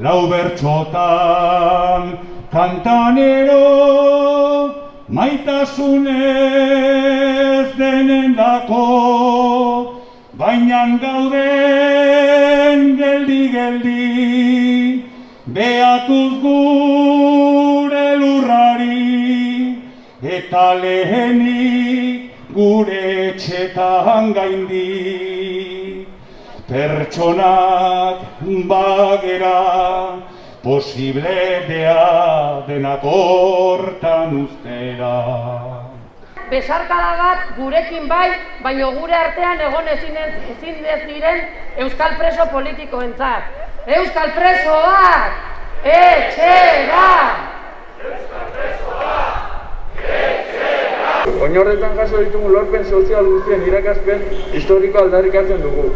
Lau bertxotan kantanero, maitasunez denendako, bainan gauden geldi-geldi, behatuz gure lurrari, eta lehenik gure etxetan gaindi. Pertsonak bagera, posible denak hortan ustera. Besarkada bat gurekin bai, baina gure artean egon ezin ez diren euskal preso politikoentzat. Euskal presoak, etxera! Euskal presoak, etxera! Oinordetan jaso ditugun lorpen sozial guztien irakaspen historiko aldarrikatzen dugu.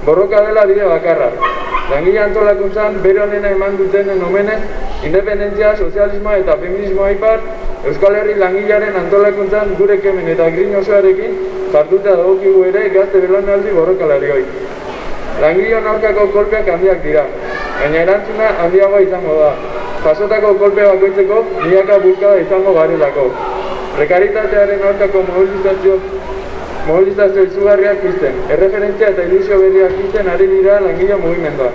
Borroka dela bide bakarra. Langile antolakuntzan bere honena eman dutenen omenez, independentzia, sozialismoa eta feminismoa ipar, Euskal Herri langilearen antolakuntzan gure kemen eta grin osoarekin jarduta dagokigu ere gazte belaunaldi borrokalarioi. Langileon aurkako kolpeak handiak dira, baina erantzuna handiagoa izango da. Jasotako kolpe bakoitzeko milaka bulkada izango garelako. Prekaritatearen aurkako mobilizazio izugarriak pizten, erreferentzia eta ilusio berriak pizten ari dira langile mugimendua.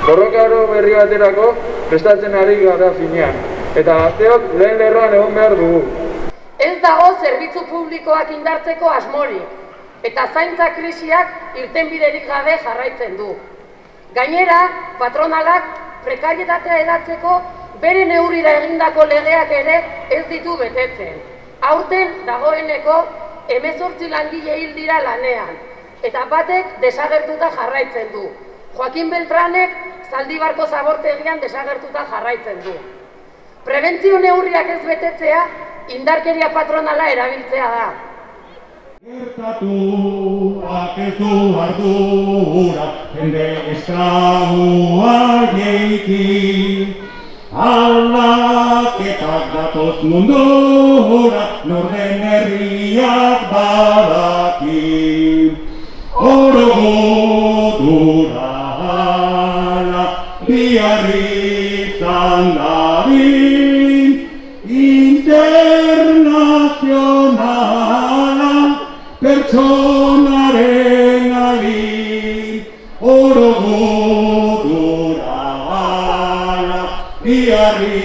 Borroka oro berri baterako prestatzen ari gara finean, eta gazteok lehen lerroan egon behar dugu. Ez dago zerbitzu publikoak indartzeko asmorik, eta zaintza krisiak irtenbiderik gabe jarraitzen du. Gainera, patronalak prekarietatea edatzeko bere neurrira egindako legeak ere ez ditu betetzen. Aurten dagoeneko 18 langile hil dira lanean, eta batek desagertuta jarraitzen du. Joaquin Beltranek Zaldibarko zabortegian desagertuta jarraitzen du. Prebentzio neurriak ez betetzea, indarkeria patronala erabiltzea da. Gertatuak ez du ardura, jende esklabua jeiki. Aldaketak datoz mundura, norden herriak badaki. Oro gudura hala, biarri zandabin, internazionala, pertsonaren alin. Oro gudura hala, biarri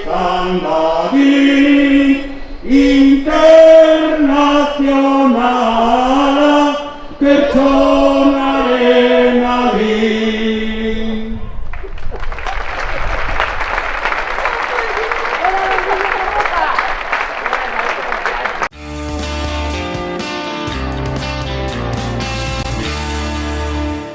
zandabin.